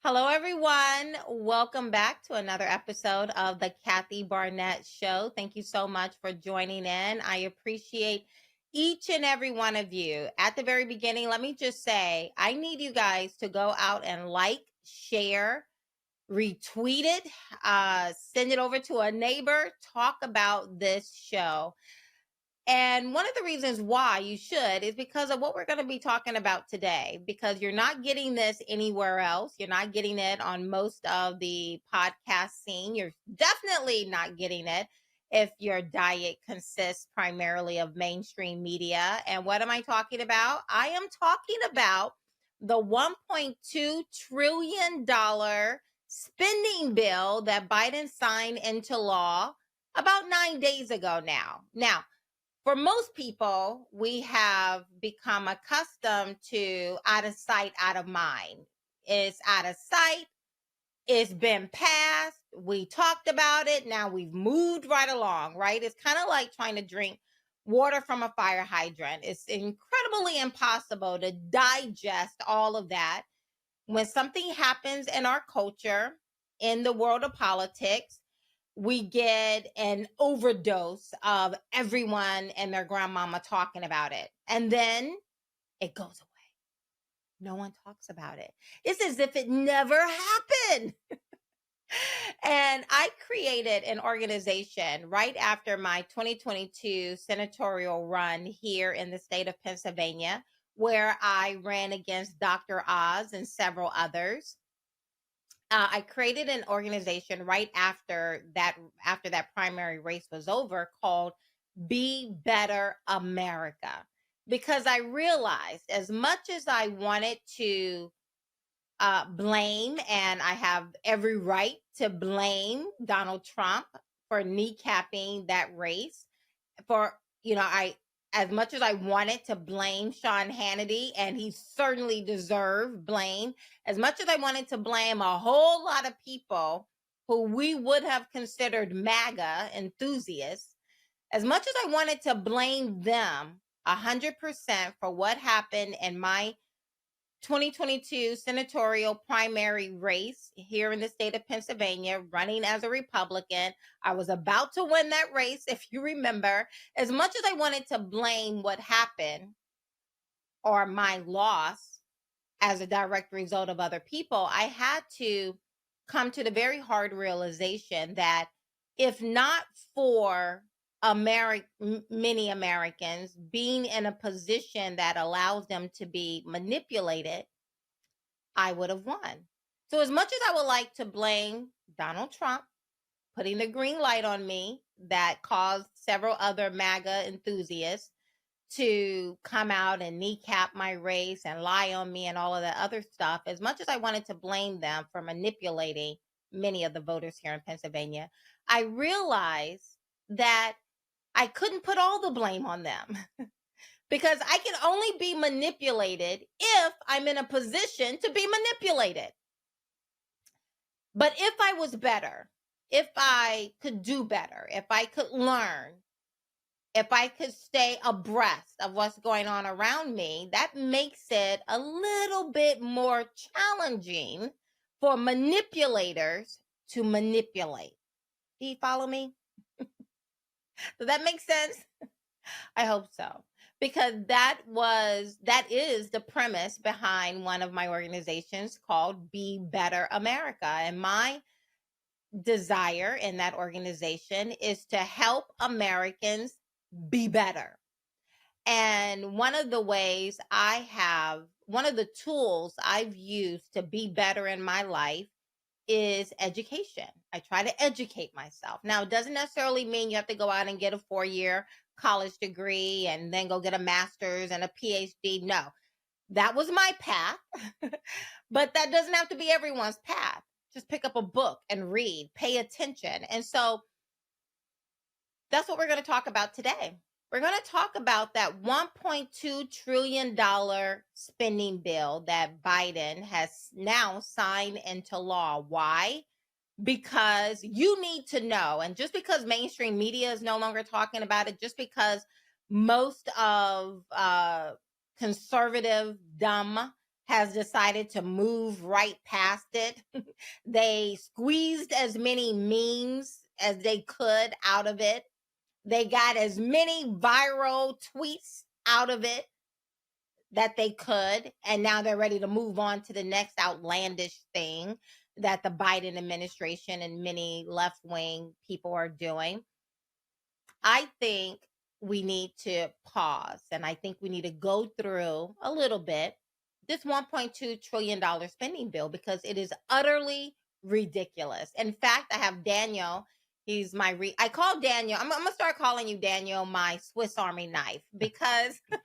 Hello, everyone. Welcome back to another episode of the Kathy Barnette Show. Thank you so much for joining in. I appreciate each and every one of you. At the very beginning, let me just say I need you guys to go out and like, share, retweet it, send it over to a neighbor, talk about this show. And one of the reasons why you should is because of what we're going to be talking about today, because you're not getting this anywhere else. You're not getting it on most of the podcast scene. You're definitely not getting it if your diet consists primarily of mainstream media. And what am I talking about? I am talking about the $1.2 trillion spending bill that Biden signed into law about 9 days ago now. Now, for most people, we have become accustomed to out of sight, out of mind. It's out of sight. It's been passed. We talked about it. Now we've moved right along, right? It's kind of like trying to drink water from a fire hydrant. It's incredibly impossible to digest all of that. When something happens in our culture, in the world of politics, we get an overdose of everyone and their grandmama talking about it. And then it goes away. No one talks about it. It's as if it never happened. And I created an organization right after my 2022 senatorial run here in the state of Pennsylvania, where I ran against Dr. Oz and several others. I created an organization right after that primary race was over called Be Better America, because I realized as much as I wanted to blame, and I have every right to blame Donald Trump for kneecapping that race, for I as much as I wanted to blame Sean Hannity, and he certainly deserved blame, as much as I wanted to blame a whole lot of people who we would have considered MAGA enthusiasts, as much as I wanted to blame them 100% for what happened in my 2022 senatorial primary race here in the state of Pennsylvania, running as a Republican. I was about to win that race, if you remember. As much as I wanted to blame what happened or my loss as a direct result of other people, I had to come to the very hard realization that if not for many Americans being in a position that allows them to be manipulated, I would have won. So, as much as I would like to blame Donald Trump putting the green light on me that caused several other MAGA enthusiasts to come out and kneecap my race and lie on me and all of that other stuff, as much as I wanted to blame them for manipulating many of the voters here in Pennsylvania, I realized that I couldn't put all the blame on them. Because I can only be manipulated if I'm in a position to be manipulated. But if I was better, if I could do better, if I could learn, if I could stay abreast of what's going on around me, that makes it a little bit more challenging for manipulators to manipulate. Do you follow me? Does that make sense? I hope so. Because that is the premise behind one of my organizations called Be Better America. And my desire in that organization is to help Americans be better. And one of the tools I've used to be better in my life is education. I try to educate myself. Now, it doesn't necessarily mean you have to go out and get a 4-year college degree and then go get a master's and a PhD. No, that was my path, but that doesn't have to be everyone's path. Just pick up a book and read, pay attention. And so that's what we're going to talk about today. We're going to talk about that $1.2 trillion spending bill that Biden has now signed into law. Why? Because you need to know, and just because mainstream media is no longer talking about it, just because most of conservative, dumb has decided to move right past it. They squeezed as many memes as they could out of it. They got as many viral tweets out of it that they could. And now they're ready to move on to the next outlandish thing that the Biden administration and many left wing people are doing. I think we need to pause, and I think we need to go through a little bit this $1.2 trillion spending bill because it is utterly ridiculous. In fact, I have Daniel. He's my I call Daniel. I'm gonna start calling you Daniel, my Swiss Army knife, because I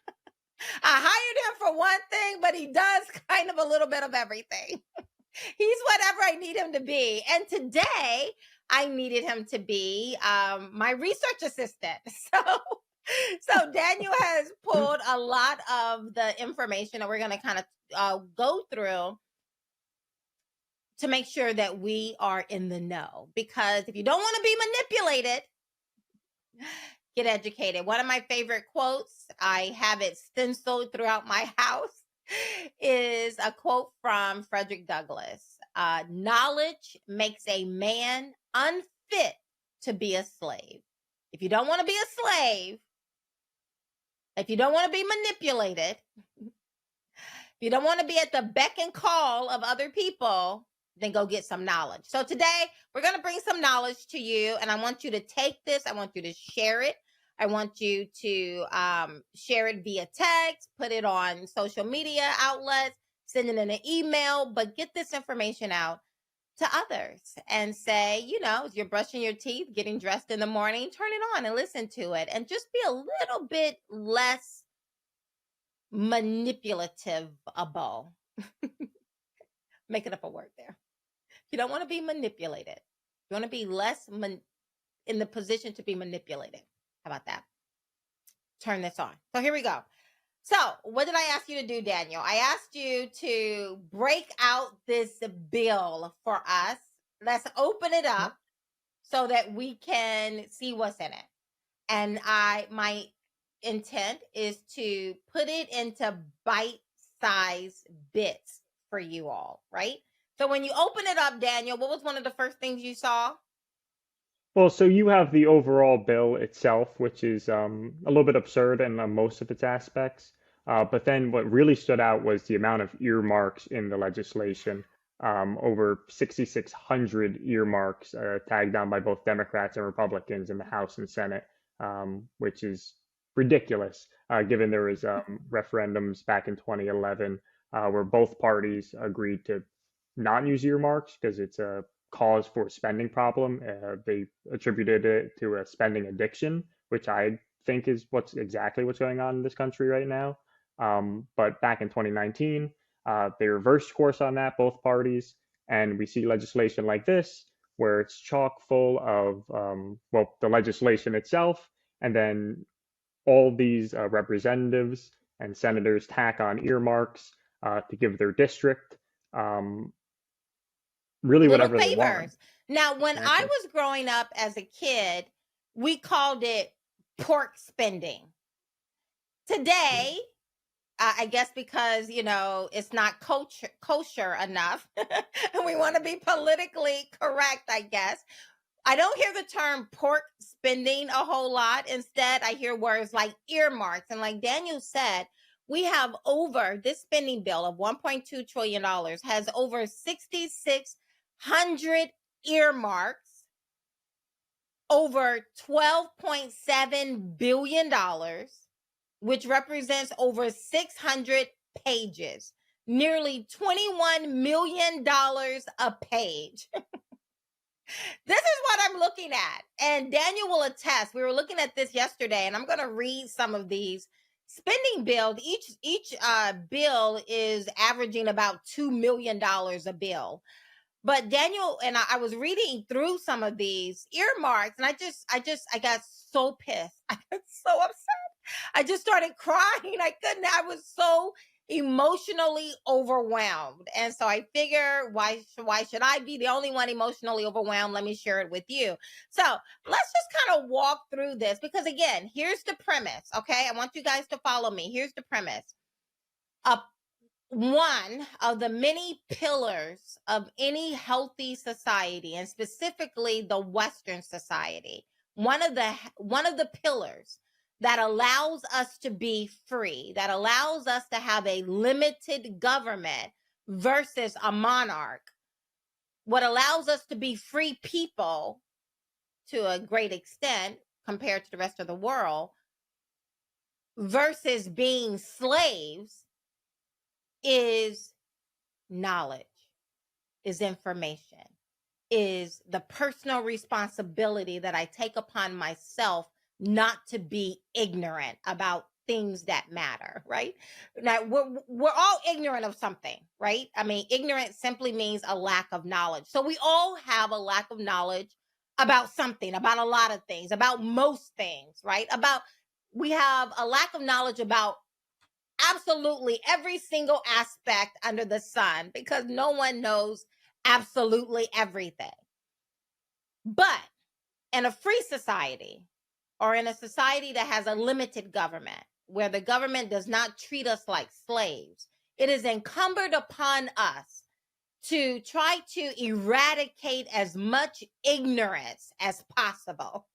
hired him for one thing, but he does kind of a little bit of everything. He's whatever I need him to be. And today I needed him to be my research assistant. So Daniel has pulled a lot of the information that we're going to kind of go through to make sure that we are in the know. Because if you don't want to be manipulated, get educated. One of my favorite quotes, I have it stenciled throughout my house, is a quote from Frederick Douglass. Knowledge makes a man unfit to be a slave. If you don't want to be a slave, if you don't want to be manipulated, if you don't want to be at the beck and call of other people, then go get some knowledge. So today we're going to bring some knowledge to you, and I want you to take this. I want you to share it. I want you to share it via text, put it on social media outlets, send it in an email, but get this information out to others and say, you know, as you're brushing your teeth, getting dressed in the morning, turn it on and listen to it and just be a little bit less manipulative able. Making up a word there. You don't want to be manipulated. You want to be less in the position to be manipulated. How about that? Turn this on. So here we go. So what did I ask you to do, Daniel? I asked you to break out this bill for us. Let's open it up so that we can see what's in it. And my intent is to put it into bite-sized bits for you all, right? So when you open it up, Daniel, what was one of the first things you saw? Well, so you have the overall bill itself, which is a little bit absurd in most of its aspects. But then what really stood out was the amount of earmarks in the legislation. Over 6,600 earmarks tagged on by both Democrats and Republicans in the House and Senate, which is ridiculous, given there was referendums back in 2011 where both parties agreed to not use earmarks because it's a cause for spending problem. They attributed it to a spending addiction, which I think is exactly what's going on in this country right now. But back in 2019, they reversed course on that, both parties, and we see legislation like this where it's chock full of, well, the legislation itself, and then all these representatives and senators tack on earmarks to give their district really Little whatever they want. favors. Now, when I Exactly. was growing up as a kid, we called it pork spending. Today, I guess because, you know, it's not kosher enough and we want to be politically correct, I guess. I don't hear the term pork spending a whole lot. Instead, I hear words like earmarks. And like Daniel said, we have over this spending bill of $1.2 trillion has over 6,600 earmarks, over $12.7 billion, which represents over 600 pages, nearly $21 million a page. This is what I'm looking at. And Daniel will attest. We were looking at this yesterday, and I'm going to read some of these spending bills. Each bill is averaging about $2 million a bill. But Daniel and I was reading through some of these earmarks, and I got so pissed. I got so upset. I just started crying. I was so emotionally overwhelmed. And so I figure, why should I be the only one emotionally overwhelmed? Let me share it with you. So let's just kind of walk through this because again, here's the premise. Okay. I want you guys to follow me. Here's the premise. A one of the many pillars of any healthy society, and specifically the Western society. One of the pillars that allows us to be free, that allows us to have a limited government versus a monarch, what allows us to be free people to a great extent compared to the rest of the world versus being slaves is knowledge, is information, is the personal responsibility that I take upon myself not to be ignorant about things that matter, right? Now, we're all ignorant of something, right? I mean, ignorant simply means a lack of knowledge. So we all have a lack of knowledge about something, about a lot of things, about most things, right? We have a lack of knowledge about absolutely every single aspect under the sun because no one knows absolutely everything. But in a free society or in a society that has a limited government, where the government does not treat us like slaves, it is incumbent upon us to try to eradicate as much ignorance as possible.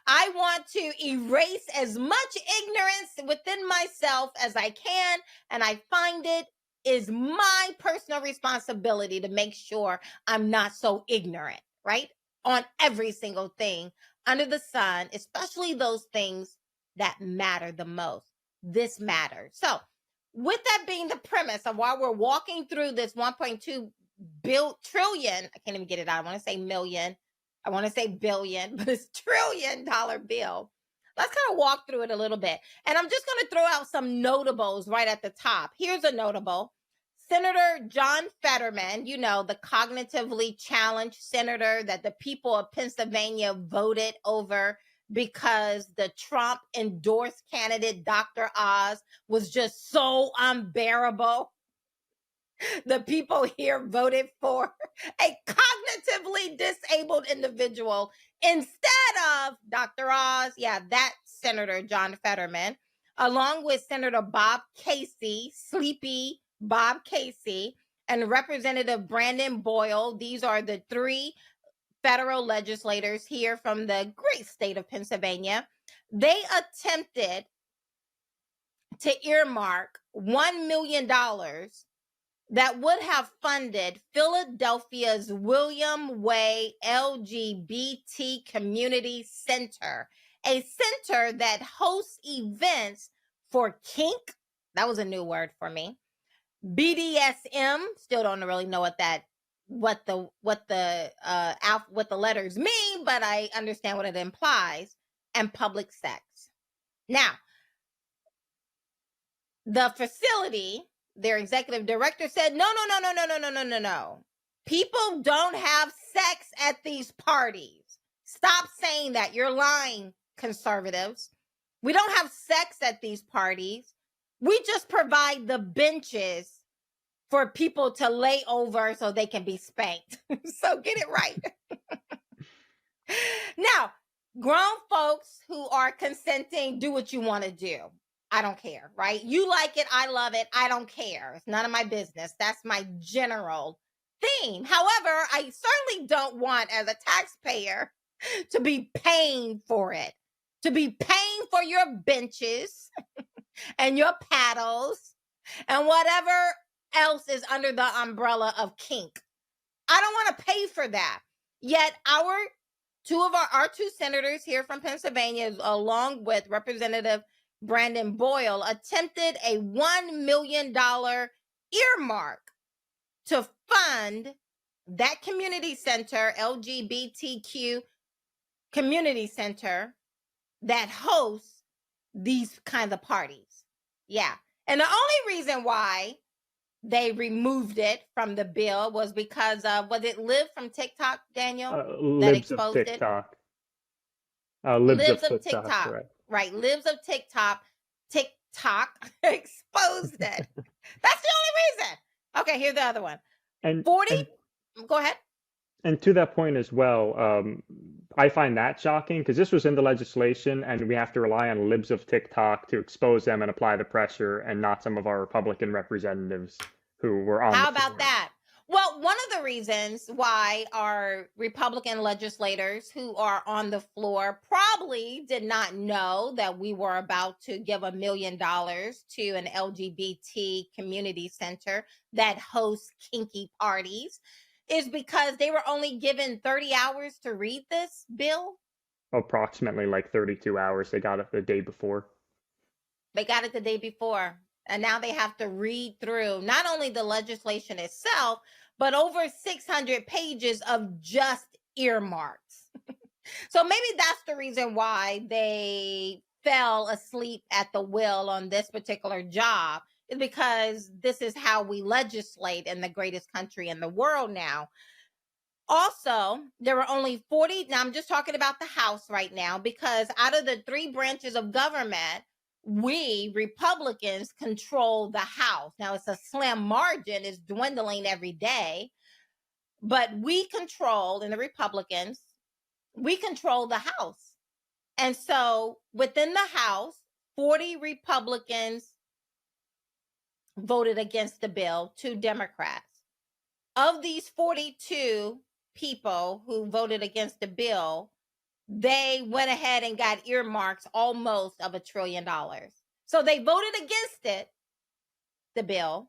I want to erase as much ignorance within myself as I can, and I find it is my personal responsibility to make sure I'm not so ignorant, right? On every single thing under the sun, especially those things that matter the most. This matters. So, with that being the premise of why we're walking through this 1.2 trillion, I can't even get it out. I want to say million. I want to say billion, but it's $1 trillion bill. Let's kind of walk through it a little bit. And I'm just going to throw out some notables right at the top. Here's a notable. Senator John Fetterman, you know, the cognitively challenged senator that the people of Pennsylvania voted over because the Trump endorsed candidate, Dr. Oz, was just so unbearable. The people here voted for a cognitively disabled individual instead of Dr. Oz. Yeah, that Senator John Fetterman, along with Senator Bob Casey, sleepy Bob Casey, and Representative Brandon Boyle. These are the three federal legislators here from the great state of Pennsylvania. They attempted to earmark $1 million that would have funded Philadelphia's William Way LGBT Community Center, a center that hosts events for kink. That was a new word for me. BDSM. Still don't really know what the letters mean, but I understand what it implies. And public sex. Now, the facility, their executive director said, no. People don't have sex at these parties. Stop saying that. You're lying, conservatives. We don't have sex at these parties. We just provide the benches for people to lay over so they can be spanked. So get it right. Now, grown folks who are consenting, do what you want to do. I don't care, right? You like it, I love it, I don't care. It's none of my business. That's my general theme. However, I certainly don't want, as a taxpayer, to be paying for it, to be paying for your benches and your paddles and whatever else is under the umbrella of kink. I don't want to pay for that. Yet our two senators here from Pennsylvania, along with Representative Brandon Boyle, attempted a $1 million earmark to fund that community center, LGBTQ community center, that hosts these kinds of parties. Yeah. And the only reason why they removed it from the bill was because of, was it Liv from TikTok, Daniel, that Libs of exposed it? TikTok. Libs Libs of TikTok, right? Libs of TikTok exposed it. That's the only reason. Okay, here's the other one. And 40. Go ahead. And to that point as well, I find that shocking because this was in the legislation, and we have to rely on libs of TikTok to expose them and apply the pressure, and not some of our Republican representatives who were on the How about floor. that? Well, one of the reasons why our Republican legislators who are on the floor probably did not know that we were about to give $1 million to an LGBT community center that hosts kinky parties is because they were only given 30 hours to read this bill. Approximately like 32 hours. They got it the day before. They got it the day before. And now they have to read through not only the legislation itself, but over 600 pages of just earmarks. So maybe that's the reason why they fell asleep at the wheel on this particular job, is because this is how we legislate in the greatest country in the world now. Also, there were only 40. Now, I'm just talking about the House right now, because out of the three branches of government, we Republicans control the House. Now, it's a slim margin, it's dwindling every day, but we control, and the Republicans, we control the House. And so within the House, 40 Republicans voted against the bill, 2 Democrats. Of these 42 people who voted against the bill, they went ahead and got earmarks almost of $1 trillion. So they voted against it, the bill,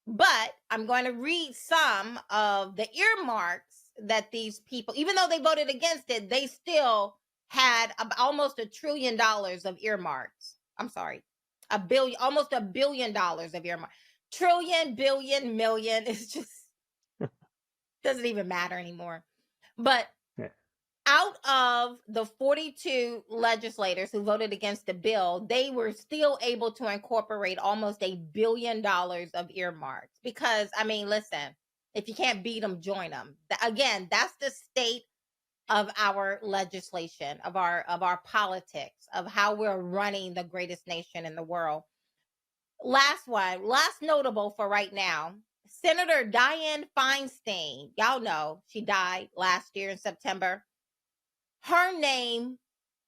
but I'm going to read some of the earmarks that these people, even though they voted against it, they still had almost $1 trillion of earmarks. I'm sorry, almost $1 billion of earmarks. Trillion, billion, million, it's just doesn't even matter anymore. But Yeah. out of the 42 legislators who voted against the bill, they were still able to incorporate almost $1 billion of earmarks. Because, I mean, listen, if you can't beat them, join them. Again, that's the state of our legislation, of our politics, of how we're running the greatest nation in the world. Last one, last notable for right now. Senator Dianne Feinstein, y'all know she died last year in September. Her name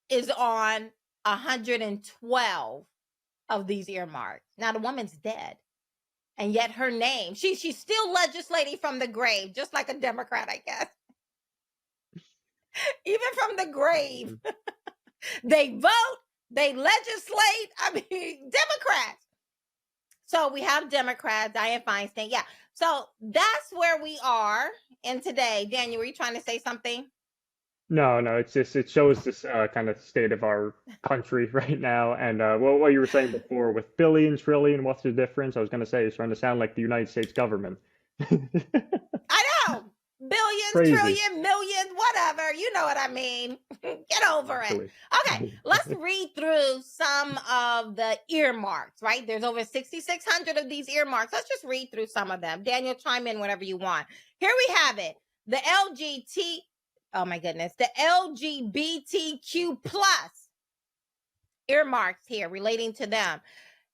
is on 112 of these earmarks. Now the woman's dead, and yet her name, she's still legislating from the grave, just like a Democrat, I guess. Even from the grave, they vote, they legislate. I mean, Democrats. So we have Democrats, Dianne Feinstein. Yeah. So that's where we are in today. Daniel, were you trying to say something? No, no, it's just it shows this kind of state of our country right now. And what you were saying before with billion, trillion, what's the difference? I was going to say it's trying to sound like the United States government. I know. Billions, Crazy, trillion, million, whatever. You know what I mean. Get over it. actually. Okay, let's read through some of the earmarks, right? There's over 6,600 of these earmarks. Let's just read through some of them. Daniel, chime in whenever you want. Here we have it. The LGBT, oh my goodness, the LGBTQ plus earmarks here relating to them.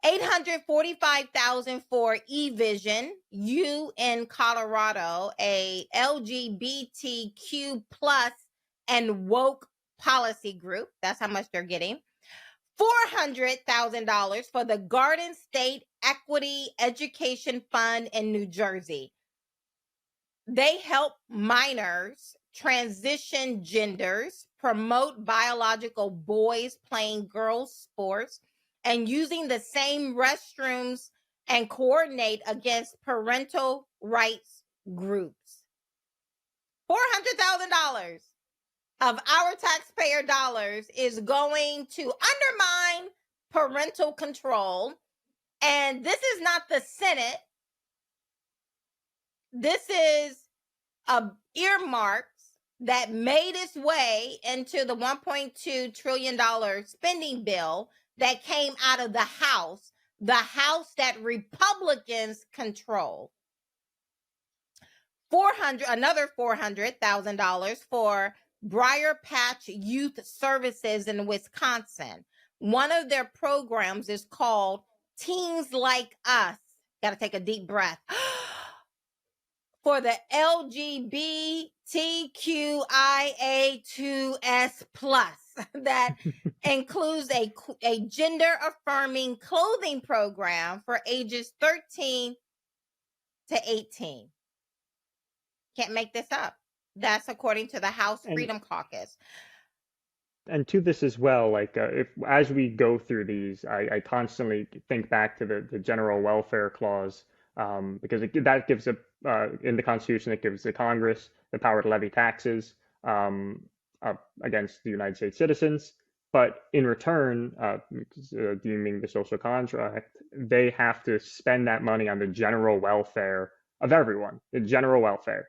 845,000 for eVision, U in Colorado, a LGBTQ plus and woke policy group. That's how much they're getting. $400,000 for the Garden State Equity Education Fund in New Jersey. They help minors transition genders, promote biological boys playing girls' sports, and using the same restrooms, and coordinate against parental rights groups. $400,000 of our taxpayer dollars is going to undermine parental control. And this is not the Senate. This is earmarks that made its way into the $1.2 trillion spending bill that came out of the House that Republicans control. Another $400,000 for Briar Patch Youth Services in Wisconsin. One of their programs is called Teens Like Us. Got to take a deep breath. for the LGBTQIA2S plus that includes a gender affirming clothing program for ages 13 to 18. Can't make this up. That's according to the House And Freedom Caucus. to this as well, like if as we go through these, I constantly think back to the general welfare clause, because that gives in the Constitution, it gives the Congress the power to levy taxes against the United States citizens. But in return, deeming the social contract, they have to spend that money on the general welfare of everyone, the general welfare.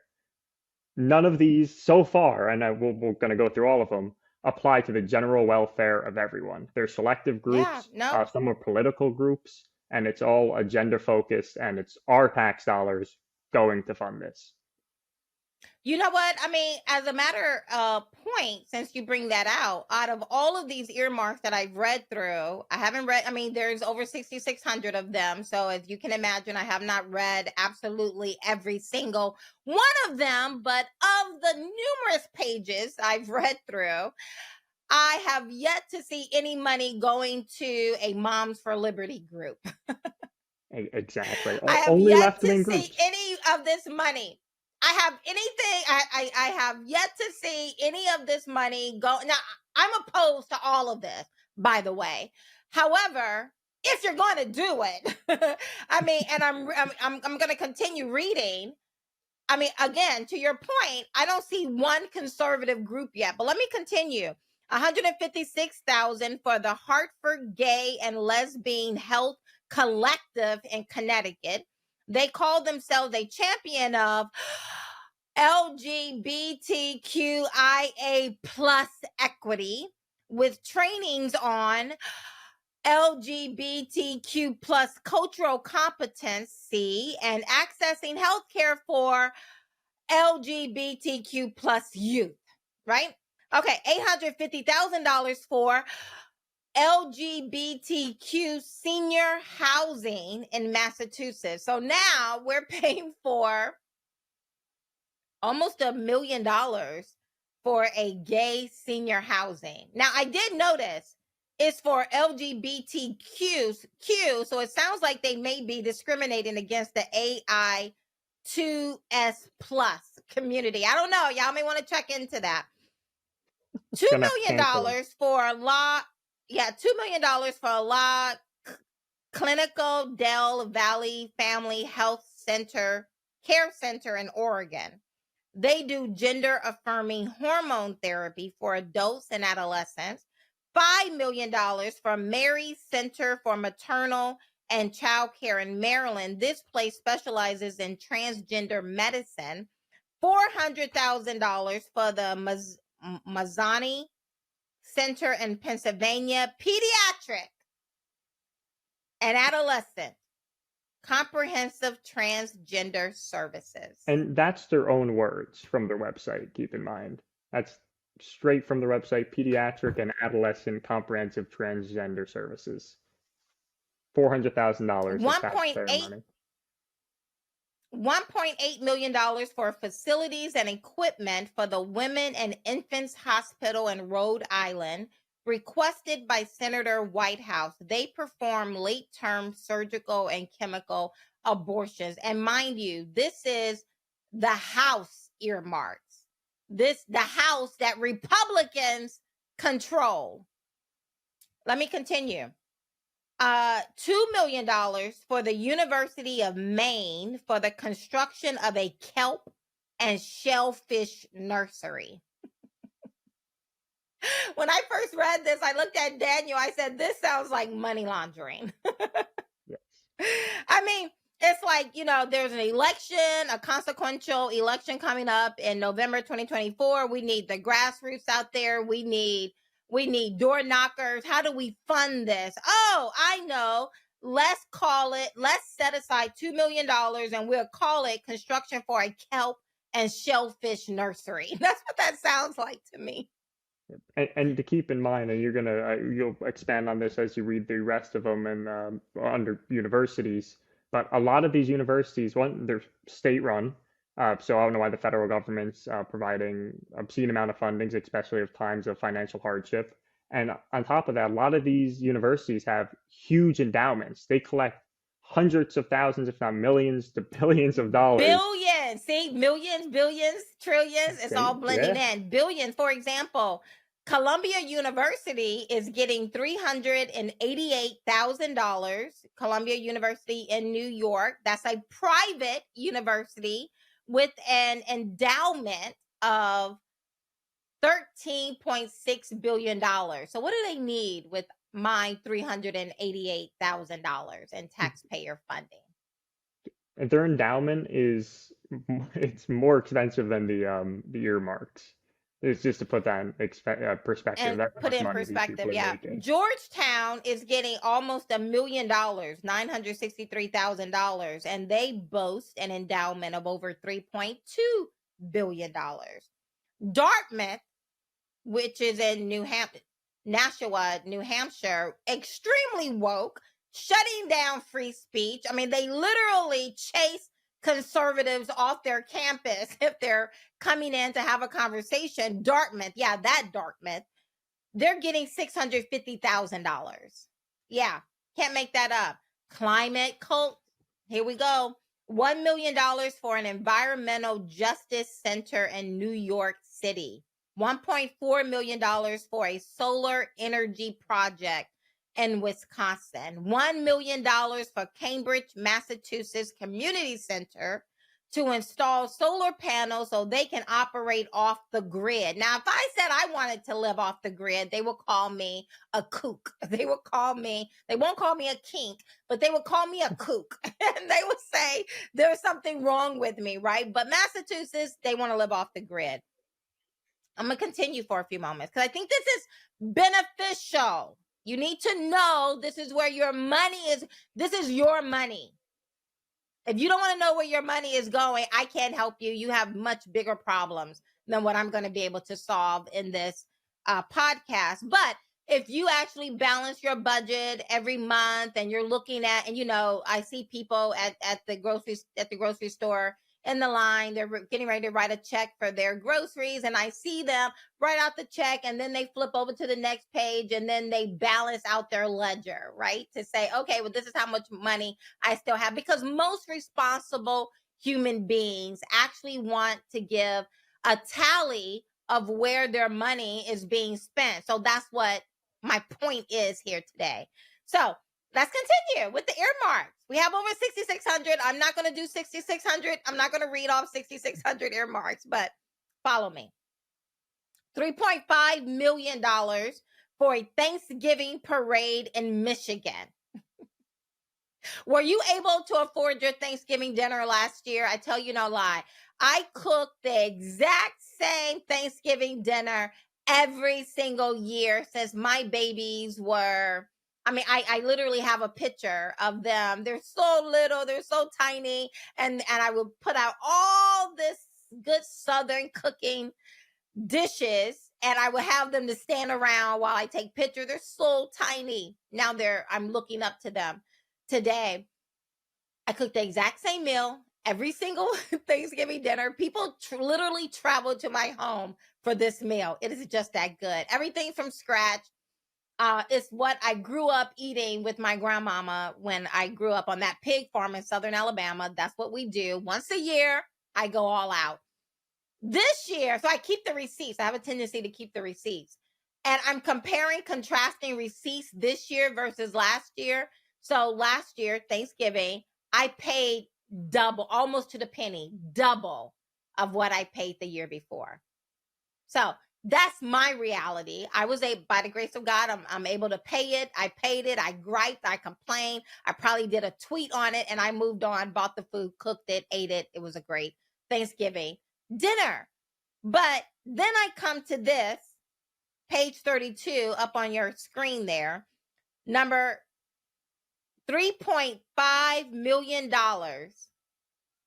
None of these so far, and we're going to go through all of them, apply to the general welfare of everyone. They're selective Yeah, groups, no. some are political groups, and it's all agenda focused, and it's our tax dollars going to fund this. You know what? I mean, as a matter of point, since you bring that out of all of these earmarks that I've read through, I haven't read, I mean, there's over 6,600 of them. So as you can imagine, I have not read absolutely every single one of them, but of the numerous pages I've read through, I have yet to see any money going to a Moms for Liberty group. Exactly. I have Only yet left to wing see groups. any of this money. I have anything. I have yet to see any of this money go. Now, I'm opposed to all of this, by the way. However, if you're going to do it, I mean, and I'm going to continue reading. I mean, again, to your point, I don't see one conservative group yet, but let me continue. 156,000 for the Hartford Gay and Lesbian Health Collective in Connecticut. They call themselves a champion of LGBTQIA plus equity with trainings on LGBTQ plus cultural competency and accessing healthcare for LGBTQ plus youth, right? Okay, $850,000 for LGBTQ senior housing in Massachusetts. So now we're paying for almost $1 million for a gay senior housing. Now, I did notice it's for LGBTQ, so it sounds like they may be discriminating against the AI2S plus community. I don't know. Y'all may want to check into that. $2 Gonna have to million cancel them. for a law. Yeah, $2 million for a law Clinical Del Valley Family Health Center Care Center in Oregon. They do gender affirming hormone therapy for adults and adolescents. $5 million for Mary Center for Maternal and Child Care in Maryland. This place specializes in transgender medicine. $400,000 for the Mazzani Center in Pennsylvania. Pediatric and adolescent comprehensive transgender services. And that's their own words from their website, keep in mind. That's straight from the website, Pediatric and Adolescent Comprehensive Transgender Services. $400,000 of taxpayer 1.8 money. $1.8 million for facilities and equipment for the Women and Infants Hospital in Rhode Island, requested by Senator Whitehouse. They perform late-term surgical and chemical abortions. And mind you, this is the House earmarks. The House that Republicans control. Let me continue. $2 million for the University of Maine for the construction of a kelp and shellfish nursery. When I first read this, I looked at Daniel. I said, this sounds like money laundering. Yes. I mean, it's like, there's an election, a consequential election coming up in November 2024. We need the grassroots out there. We need door knockers. How do we fund this? Oh, I know. Let's set aside $2 million and we'll call it construction for a kelp and shellfish nursery. That's what that sounds like to me. And to keep in mind, and you'll expand on this as you read the rest of them and under universities, but a lot of these universities, one, they're state run, So I don't know why the federal government's providing obscene amount of fundings, especially of times of financial hardship. And on top of that, a lot of these universities have huge endowments. They collect hundreds of thousands, if not millions to billions of dollars. Billions. See, millions, billions, trillions. It's all blending Yeah. in. Billions. For example, Columbia University is getting $388,000. Columbia University in New York. That's a private university with an endowment of $13.6 billion. So what do they need with my $388,000 in taxpayer funding? And their endowment is it's more expensive than the earmarks. It's just to put that in perspective. And That's how put much in money these perspective, people are yeah. making. Georgetown is getting almost $1 million, $963,000, and they boast an endowment of over $3.2 billion. Dartmouth, which is in Nashua, New Hampshire, extremely woke, shutting down free speech. I mean, they literally chase conservatives off their campus if they're coming in to have a conversation. Dartmouth, yeah, that Dartmouth, they're getting $650,000. Yeah, can't make that up. Climate cult, here we go. $1 million for an environmental justice center in New York City. $1.4 million for a solar energy project in Wisconsin. $1 million for Cambridge, Massachusetts Community Center to install solar panels so they can operate off the grid. Now, if I said I wanted to live off the grid, they would call me a kook. They won't call me a kink, but they would call me a kook. And they would say there's something wrong with me, right? But Massachusetts, they want to live off the grid. I'm going to continue for a few moments because I think this is beneficial. You need to know this is where your money is. This is your money. If you don't want to know where your money is going, I can't help you. You have much bigger problems than what I'm going to be able to solve in this podcast. But if you actually balance your budget every month and you're looking at, and I see people at the grocery store in the line, they're getting ready to write a check for their groceries, and I see them write out the check, and then they flip over to the next page, and then they balance out their ledger, right? To say, okay, well, this is how much money I still have, because most responsible human beings actually want to give a tally of where their money is being spent. So that's what my point is here today. So let's continue with the earmarks. We have over 6,600. I'm not going to do 6,600. I'm not going to read off 6,600 earmarks, but follow me. $3.5 million for a Thanksgiving parade in Michigan. Were you able to afford your Thanksgiving dinner last year? I tell you no lie. I cooked the exact same Thanksgiving dinner every single year since my babies were. I literally have a picture of them. They're so little, they're so tiny, and I would put out all this good Southern cooking dishes, and I would have them to stand around while I take pictures. They're so tiny. Now I'm looking up to them today. I cooked the exact same meal every single Thanksgiving dinner. People literally travel to my home for this meal. It is just that good. Everything from scratch. It's what I grew up eating with my grandmama when I grew up on that pig farm in Southern Alabama. That's what we do. Once a year, I go all out. This year, so I keep the receipts. I have a tendency to keep the receipts. And I'm contrasting receipts this year versus last year. So last year, Thanksgiving, I paid double, almost to the penny, double of what I paid the year before. So that's my reality. I was by the grace of God, I'm able to pay it. I paid it. I griped. I complained. I probably did a tweet on it, and I moved on, bought the food, cooked it, ate it. It was a great Thanksgiving dinner. But then I come to this, page 32 up on your screen there. Number $3.5 million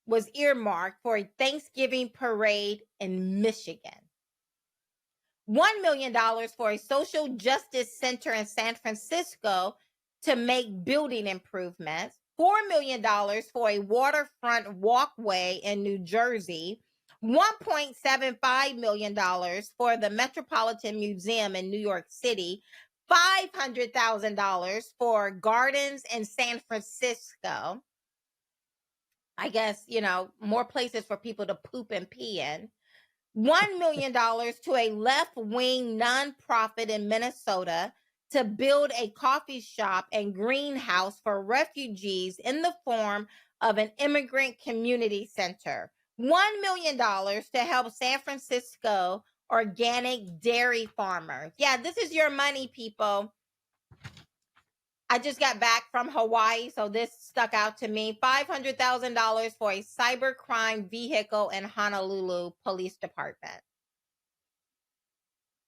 was earmarked for a Thanksgiving parade in Michigan. $1 million for a social justice center in San Francisco to make building improvements. million for a waterfront walkway in New Jersey, $1.75 million for the Metropolitan Museum in New York City, $500,000 for gardens in San Francisco. I guess, more places for people to poop and pee in. $1 million to a left-wing nonprofit in Minnesota to build a coffee shop and greenhouse for refugees in the form of an immigrant community center. $1 million to help San Francisco organic dairy farmers. Yeah, this is your money, people. I just got back from Hawaii, so this stuck out to me. $500,000 for a cybercrime vehicle in Honolulu Police Department.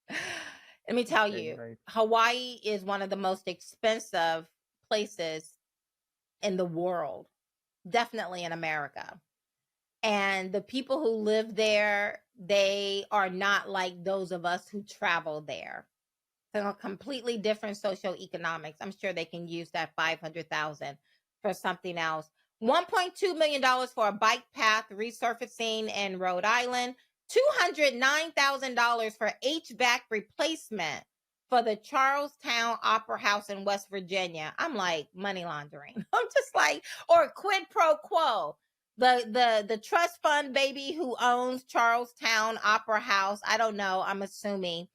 Let me tell you, Right. Hawaii is one of the most expensive places in the world, definitely in America. And the people who live there, they are not like those of us who travel there. So completely different socioeconomics. I'm sure they can use that 500,000 for something else. $1.2 million for a bike path resurfacing in Rhode Island. $209,000 for HVAC replacement for the Charlestown Opera House in West Virginia. I'm like, money laundering. I'm just like, or quid pro quo. The trust fund baby who owns Charlestown Opera House, I don't know, I'm assuming,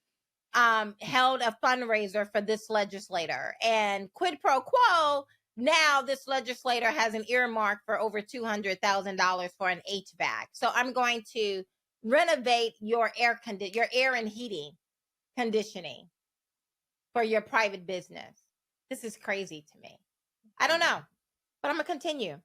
held a fundraiser for this legislator, and quid pro quo, now this legislator has an earmark for over $200,000 for an HVAC. So I'm going to renovate your air and heating conditioning for your private business. This is crazy to me. I don't know, but I'm gonna continue.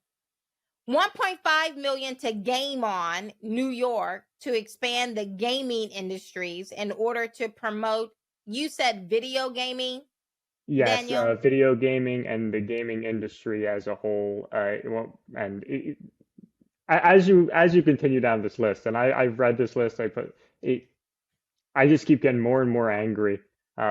$1.5 million to Game On New York to expand the gaming industries in order to promote, you said video gaming, Yes, Daniel? video gaming and the gaming industry as a whole. As you continue down this list, and I've read this list, I just keep getting more and more angry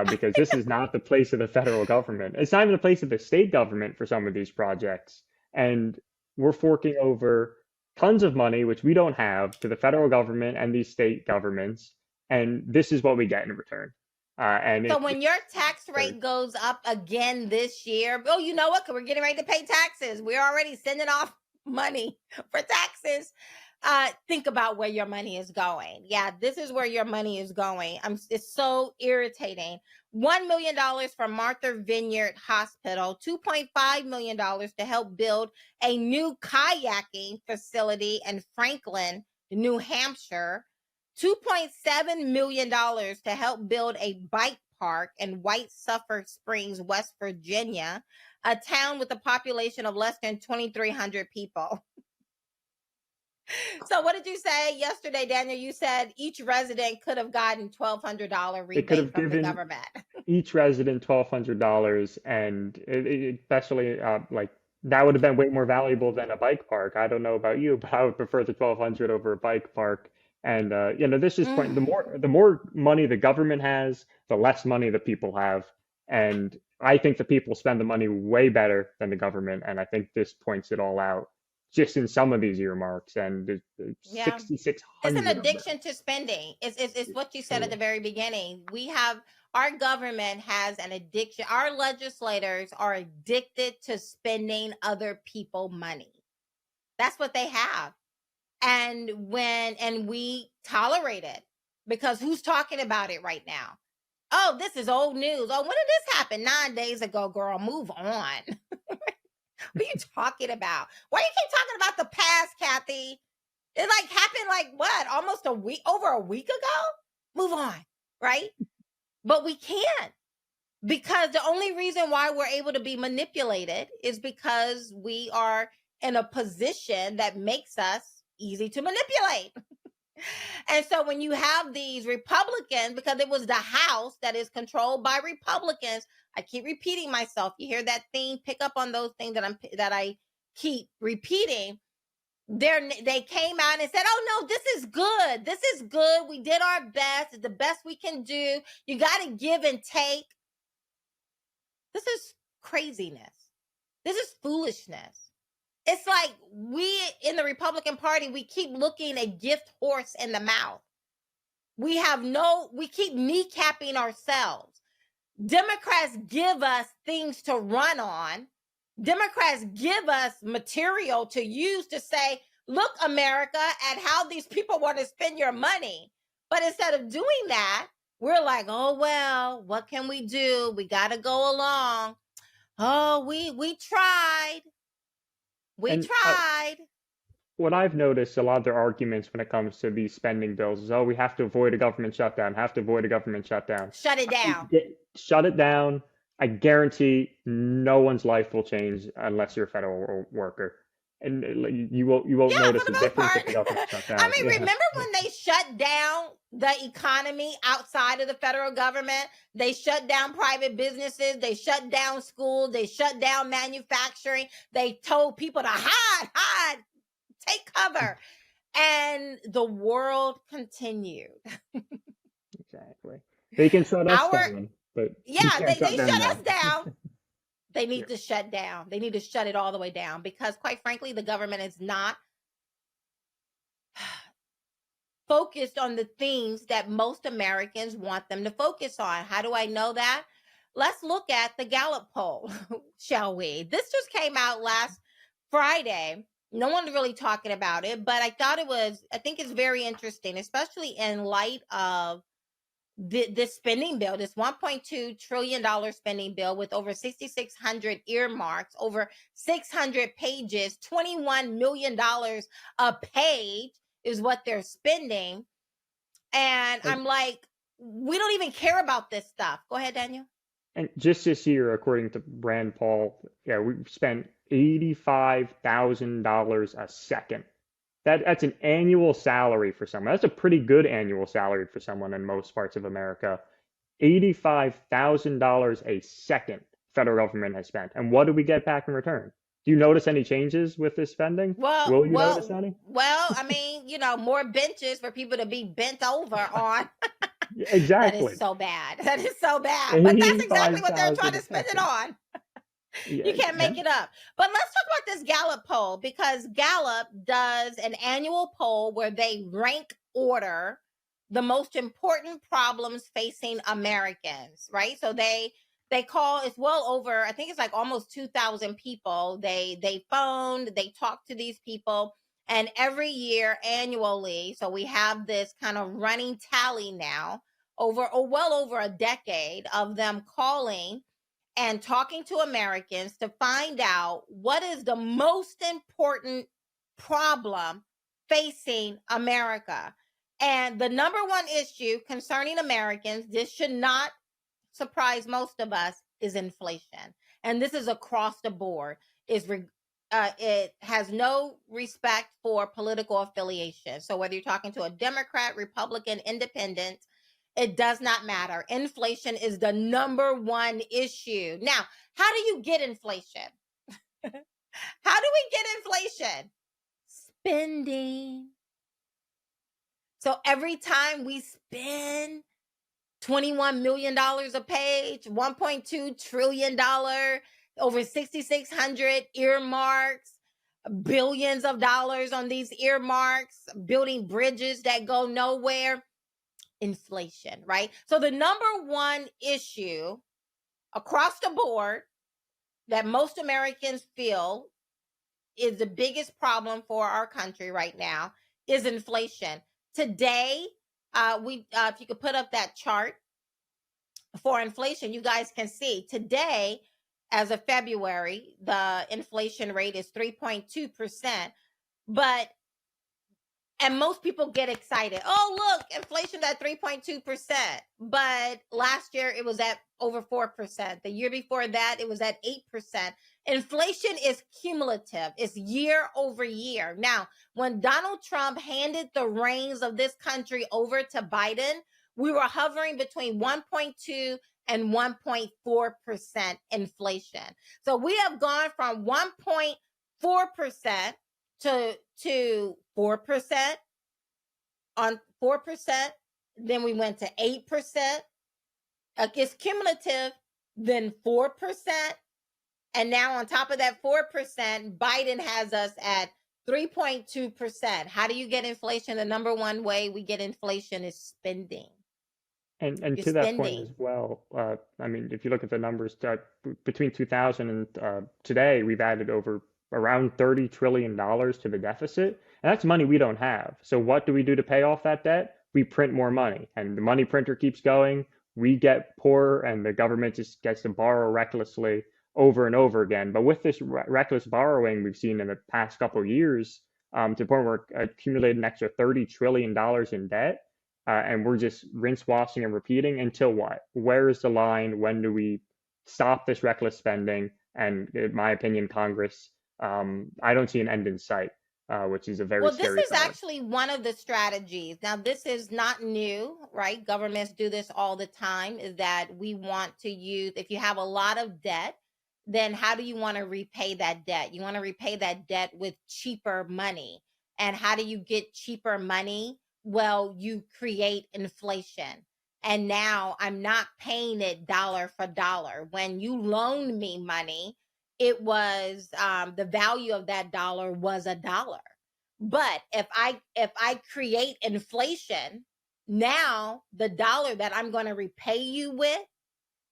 because this is not the place of the federal government. It's not even the place of the state government for some of these projects. And we're forking over tons of money, which we don't have, to the federal government and these state governments. And this is what we get in return. So when your tax rate goes up again this year, oh, you know what? Because we're getting ready to pay taxes. We're already sending off money for taxes. Think about where your money is going. Yeah, this is where your money is going. It's so irritating. $1 million for Martha Vineyard Hospital, $2.5 million to help build a new kayaking facility in Franklin, New Hampshire, $2.7 million to help build a bike park in White Sulphur Springs, West Virginia, a town with a population of less than 2,300 people. So what did you say yesterday, Daniel? You said each resident could have gotten $1,200 They could rebate have from the given government. each resident $1,200, and especially like that would have been way more valuable than a bike park. I don't know about you, but I would prefer the 1,200 over a bike park. And this is point. The more money the government has, the less money the people have. And I think the people spend the money way better than the government. And I think this points it all out just in some of these earmarks. And there's Yeah. It's 6,600 an of them. addiction to spending. It's what you said at the very beginning. Our government has an addiction. Our legislators are addicted to spending other people money. That's what they have. And we tolerate it because who's talking about it right now? Oh, this is old news. Oh, when did this happen? 9 days ago, girl. Move on. What are you talking about? Why you keep talking about the past, Kathy? It happened what? Almost over a week ago? Move on, right? But we can't, because the only reason why we're able to be manipulated is because we are in a position that makes us easy to manipulate. And so when you have these Republicans, because it was the House that is controlled by Republicans, I keep repeating myself. You hear that theme? Pick up on those things that I keep repeating. They came out and said, "Oh no, this is good. This is good. We did our best. It's the best we can do. You got to give and take." This is craziness. This is foolishness. It's like we in the Republican Party, we keep looking a gift horse in the mouth. We keep kneecapping ourselves. Democrats give us things to run on. Democrats give us material to use to say, look, America, at how these people want to spend your money. But instead of doing that, we're like, oh, well, what can we do? We got to go along. Oh, we tried. We And tried. what I've noticed, a lot of their arguments when it comes to these spending bills is, oh, we have to avoid a government shutdown, have to avoid a government shutdown. Shut it down. Shut it down. I guarantee no one's life will change unless you're a federal worker. And you won't Yeah, notice for a the most difference if part. the government shut I down. mean, Yeah. remember when they shut down the economy outside of the federal government? They shut down private businesses. They shut down schools. They shut down manufacturing. They told people to hide, take cover. And the world continued. Exactly. They can shut us Our, down, but we yeah, can't they shut them shut us down. down. They Yeah. need to shut down. They need to shut it all the way down because, quite frankly, the government is not focused on the things that most Americans want them to focus on. How do I know that? Let's look at the Gallup poll, shall we? This just came out last Friday. No one's really talking about it, but I think it's very interesting, especially in light of this spending bill, this $1.2 trillion spending bill with over 6,600 earmarks, over 600 pages, $21 million a page is what they're spending. And And, I'm like, we don't even care about this stuff. Go ahead, Daniel. and just this year, according to Rand Paul, yeah, we've spent $85,000 a second. That's an annual salary for someone. That's a pretty good annual salary for someone in most parts of America. $85,000 a second federal government has spent. And what do we get back in return? Do you notice any changes with this spending? Well, Will you notice well, any? well, I mean, more benches for people to be bent over on. Yeah, That is exactly. so bad. That is so bad. But that's exactly what they're trying 85,000 to a spend it second. on. You Yeah, can't make it up. But let's talk about this Gallup poll because Gallup does an annual poll where they rank order the most important problems facing Americans, right? So they call, it's well over, I think it's like almost 2,000 people. They phoned, they talked to these people, and every year annually, so we have this kind of running tally now well over a decade of them calling and talking to Americans to find out what is the most important problem facing America. And the number one issue concerning Americans, this should not surprise most of us, is inflation. And this is across the board. It has no respect for political affiliation. So whether you're talking to a Democrat, Republican, Independent, it does not matter. Inflation is the number one issue. Now, how do you get inflation? How do we get inflation? Spending. So every time we spend $21 million a page, $1.2 trillion, over 6,600 earmarks, billions of dollars on these earmarks, building bridges that go nowhere. Inflation, right? So the number one issue across the board that most Americans feel is the biggest problem for our country right now is inflation. Today, if you could put up that chart for inflation, you guys can see today, as of February, the inflation rate is 3.2%. And most people get excited. Oh, look, inflation at 3.2%. But last year it was at over 4%. The year before that, it was at 8%. Inflation is cumulative, it's year over year. Now, when Donald Trump handed the reins of this country over to Biden, we were hovering between 1.2 and 1.4% inflation. So we have gone from 1.4% to 4% on 4%. Then we went to 8%. It's cumulative, then 4%, And now on top of that 4%, Biden has us at 3.2%. How do you get inflation? The number one way we get inflation is spending. And You're to that point as spending. well, I mean, if you look at the numbers, between 2000 and today, we've added over around $30 trillion to the deficit, and that's money we don't have. So what do we do to pay off that debt? We print more money, and the money printer keeps going. We get poorer, and the government just gets to borrow recklessly over and over again. But with this reckless borrowing we've seen in the past couple of years, to the point where we're accumulating an extra $30 trillion in debt, and we're just rinse, washing, and repeating until what? Where is the line? When do we stop this reckless spending? And in my opinion, Congress, I don't see an end in sight, which is a very Well, this scary is thought. actually one of the strategies. Now, this is not new, right? Governments do this all the time, is that we want to use, if you have a lot of debt, then how do you want to repay that debt? You want to repay that debt with cheaper money. And how do you get cheaper money? Well, you create inflation. And now I'm not paying it dollar for dollar. When you loan me money, it was the value of that dollar was a dollar. But if I create inflation, now the dollar that I'm going to repay you with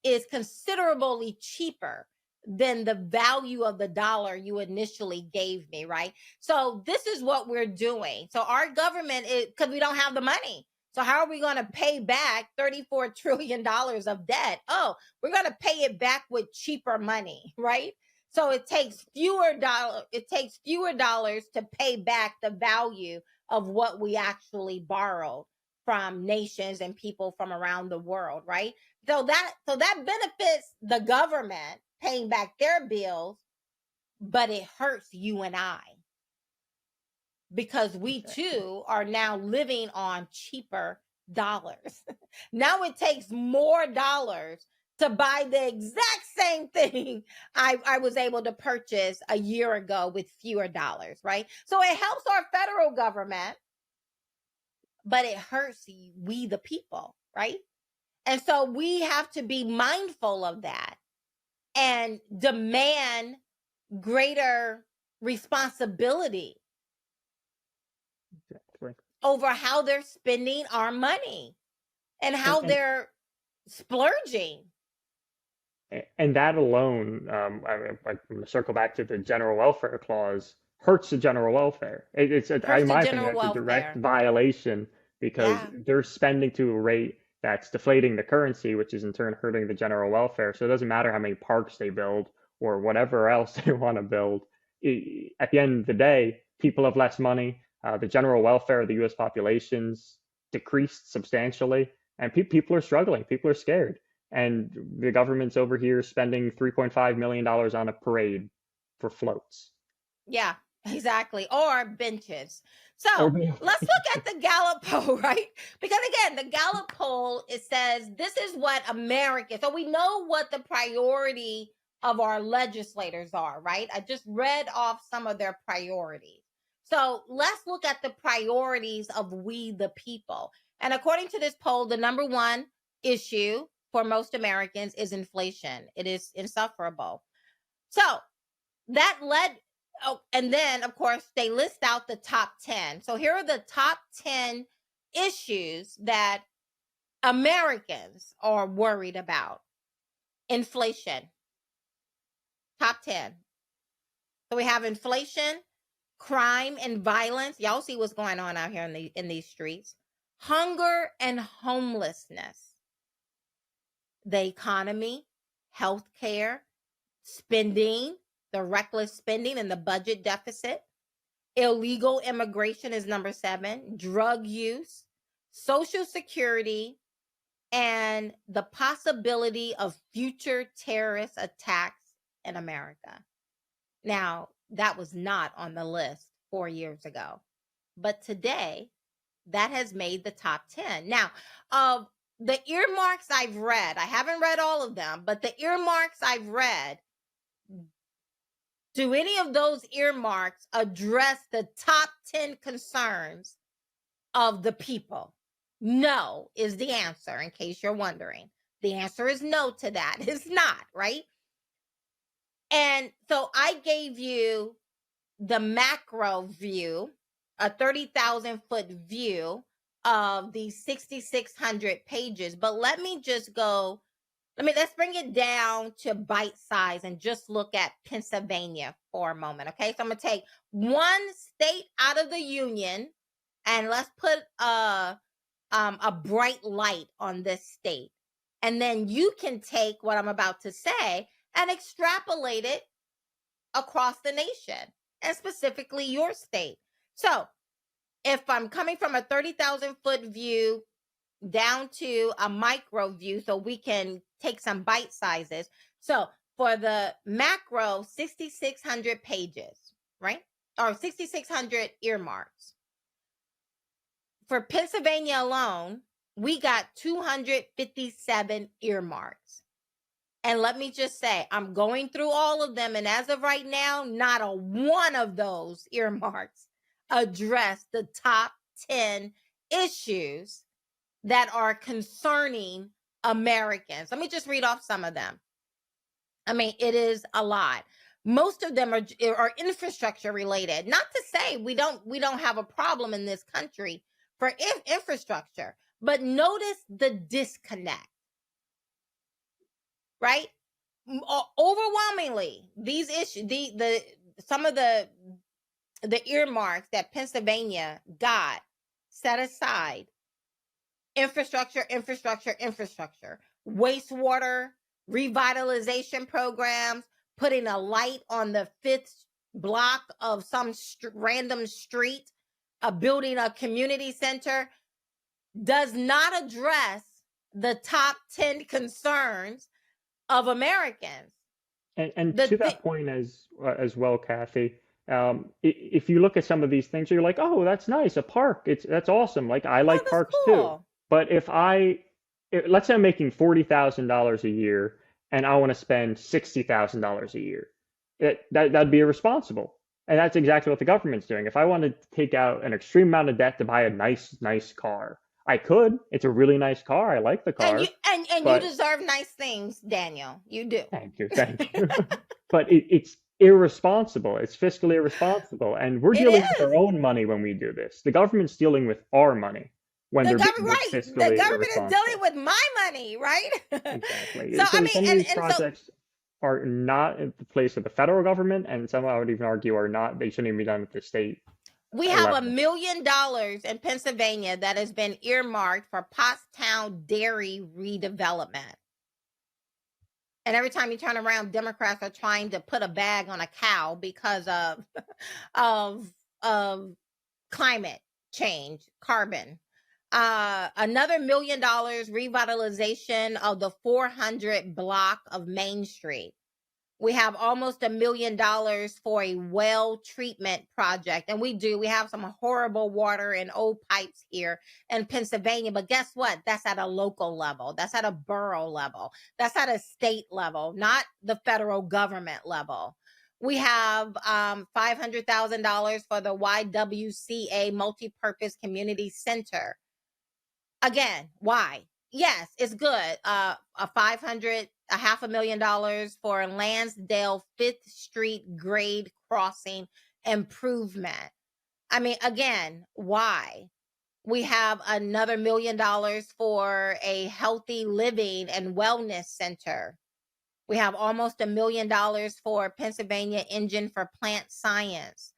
is considerably cheaper than the value of the dollar you initially gave me, right? So this is what we're doing. So our government is, because we don't have the money. So how are we going to pay back $34 trillion of debt? Oh, we're going to pay it back with cheaper money, right? So it takes fewer dollars to pay back the value of what we actually borrowed from nations and people from around the world, right? So that benefits the government paying back their bills, but it hurts you and I because we Exactly. too are now living on cheaper dollars. Now it takes more dollars to buy the exact same thing I was able to purchase a year ago with fewer dollars, right? So it helps our federal government, but it hurts we the people, right? And so we have to be mindful of that and demand greater responsibility Exactly. over how they're spending our money and And how and they're splurging. and that alone, I'm going to circle back to the general welfare clause, hurts the general welfare. In Hurts the my opinion, general that's a direct welfare. violation because Yeah. they're spending to a rate that's deflating the currency, which is in turn hurting the general welfare. So it doesn't matter how many parks they build or whatever else they want to build. At the end of the day, people have less money. The general welfare of the U.S. population's decreased substantially, and people are struggling. People are scared, and the government's over here spending $3.5 million on a parade for floats. Yeah, exactly. Or benches. Or So let's look at the Gallup poll, right? Because again, the Gallup poll, it says this is what Americans, so we know what the priority of our legislators are, right? I just read off some of their priorities. So let's look at the priorities of we the people. And according to this poll, the number one issue for most Americans is inflation. It is insufferable. So that led, oh, and then of course they list out the top 10. So here are the top 10 issues that Americans are worried about. Inflation, top 10. So we have inflation, crime and violence. Y'all see what's going on out here in these streets. Hunger and homelessness, the economy, healthcare, spending, the reckless spending and the budget deficit. Illegal immigration is number 7, drug use, social security, and the possibility of future terrorist attacks in America. Now, that was not on the list 4 years ago, but today that has made the top 10. Now, of the earmarks I've read, I haven't read all of them, but the earmarks I've read, do any of those earmarks address the top 10 concerns of the people? No is the answer, in case you're wondering. The answer is no to that. It's not, right? And so I gave you the macro view, a 30,000 foot view of these 6,600 pages. But let me just go, let's bring it down to bite size and just look at Pennsylvania for a moment. Okay. So I'm going to take one state out of the union and let's put a bright light on this state. And then you can take what I'm about to say and extrapolate it across the nation and specifically your state. So if I'm coming from a 30,000 foot view down to a micro view, so we can take some bite sizes. So for the macro, 6,600 pages, right? Or 6,600 earmarks. For Pennsylvania alone, we got 257 earmarks. And let me just say, I'm going through all of them. And as of right now, not a one of those earmarks address the top 10 issues that are concerning Americans. Let me just read off some of them. I mean, it is a lot. Most of them are infrastructure related. Not to say we don't have a problem in this country for infrastructure, but notice the disconnect, right? Overwhelmingly, these issues, some of the earmarks that Pennsylvania got set aside: infrastructure, wastewater revitalization programs, putting a light on the fifth block of some random street, building a community center, does not address the top 10 concerns of Americans. And to that point as well, Kathy, if you look at some of these things, you're like, oh, that's nice, a park. That's awesome. Like I like that's parks too. cool. But let's say I'm making $40,000 a year and I want to spend $60,000 a year, that'd be irresponsible. And that's exactly what the government's doing. If I want to take out an extreme amount of debt to buy a nice car, I could. It's a really nice car. I like the And car, you but deserve nice things, Daniel. You do. thank you. But it's irresponsible. It's fiscally irresponsible, and we're It dealing with is. our own money when we do this. The government's dealing with our money when The they're being government, this right? The fiscally government is dealing irresponsible. with my money, right? Exactly. So I So mean, some of these and so projects are not at the place of the federal government, and some I would even argue are not. They shouldn't even be done at the state we have $1 level. million in Pennsylvania that has been earmarked for Pottstown dairy redevelopment. And every time you turn around, Democrats are trying to put a bag on a cow because of of climate change, carbon. Another $1 million revitalization of the 400 block of Main Street. We have almost $1 million for a well treatment project. And we have some horrible water and old pipes here in Pennsylvania. But guess what? That's at a local level. That's at a borough level. That's at a state level, not the federal government level. We have $500,000 for the YWCA Multipurpose Community Center. Again, why? Yes, it's good. A $500,000 for Lansdale 5th Street grade crossing improvement. I mean, again, why? We have another $1 million for a healthy living and wellness center. We have almost $1 million for Pennsylvania Engine for Plant Science.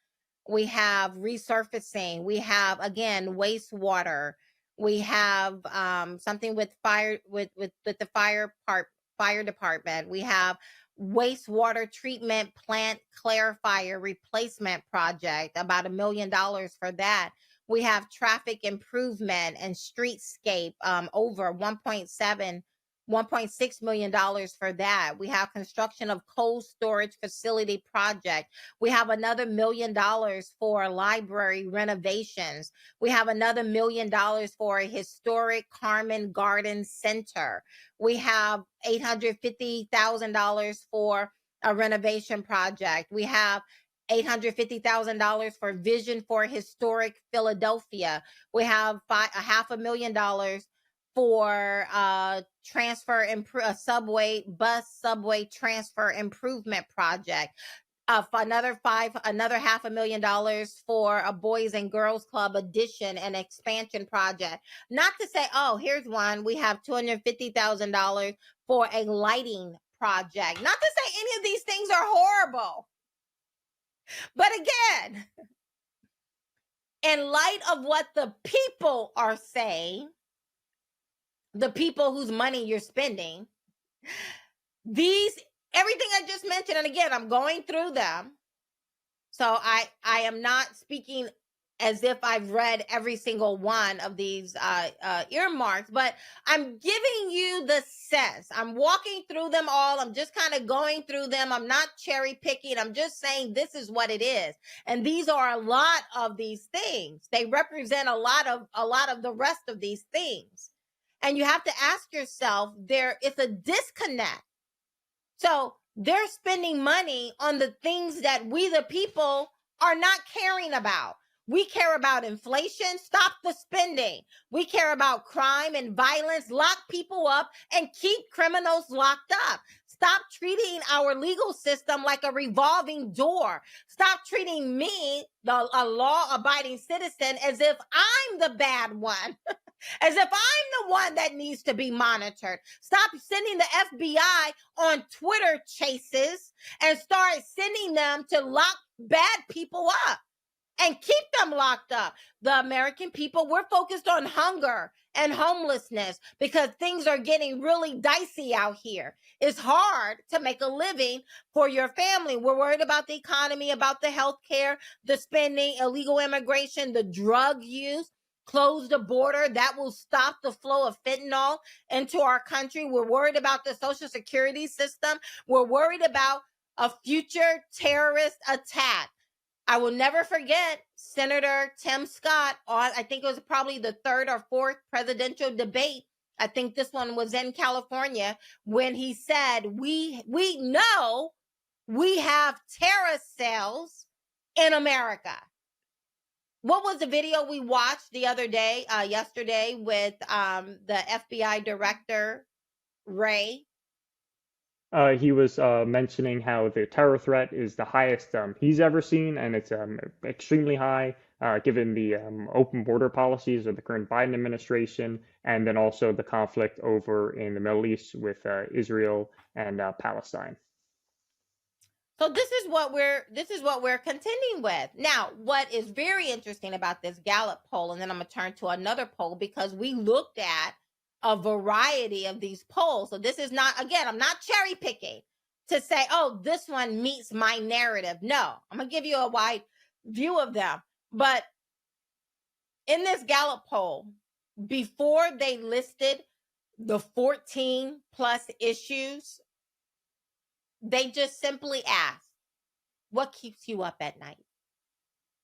We have resurfacing. We have, again, wastewater. We have something with fire with the fire department. We have wastewater treatment plant clarifier replacement project, about $1 million for that. We have traffic improvement and streetscape, over $1.6 million for that. We have construction of cold storage facility project. We have another $1 million for library renovations. We have another $1 million for a historic Carmen Garden Center. We have $850,000 for a renovation project. We have $850,000 for Vision for Historic Philadelphia. We have $500,000 for transfer a subway transfer improvement project. For another $500,000 for a Boys and Girls Club addition and expansion project. Not to say, oh, here's one. We have $250,000 for a lighting project. Not to say any of these things are horrible. But again, in light of what the people are saying, the people whose money you're spending, everything I just mentioned, and again, I'm going through them. So I am not speaking as if I've read every single one of these earmarks, but I'm giving you the sense. I'm walking through them all. I'm just kind of going through them. I'm not cherry picking. I'm just saying this is what it is. And these are a lot of these things. They represent a lot of the rest of these things. And you have to ask yourself, it's a disconnect. So they're spending money on the things that we, the people, are not caring about. We care about inflation. Stop the spending. We care about crime and violence. Lock people up and keep criminals locked up. Stop treating our legal system like a revolving door. Stop treating me, a law-abiding citizen, as if I'm the bad one. As if I'm the one that needs to be monitored. Stop sending the FBI on Twitter chases and start sending them to lock bad people up and keep them locked up. The American people, we're focused on hunger and homelessness because things are getting really dicey out here. It's hard to make a living for your family. We're worried about the economy, about the health care, the spending, illegal immigration, the drug use. Close the border. That will stop the flow of fentanyl into our country. We're worried about the Social Security system. We're worried about a future terrorist attack. I will never forget Senator Tim Scott on, I think it was probably the third or fourth presidential debate. I think this one was in California, when he said, we know we have terrorist cells in America. What was the video we watched the other day, yesterday, with the FBI director, Ray? He was mentioning how the terror threat is the highest he's ever seen, and it's extremely high given the open border policies of the current Biden administration, and then also the conflict over in the Middle East with Israel and Palestine. So this is what we're contending with. Now, what is very interesting about this Gallup poll, and then I'm going to turn to another poll, because we looked at a variety of these polls. So this is not, again, I'm not cherry picking to say, oh, this one meets my narrative. No, I'm going to give you a wide view of them. But in this Gallup poll, before they listed the 14 plus issues, they just simply asked, what keeps you up at night?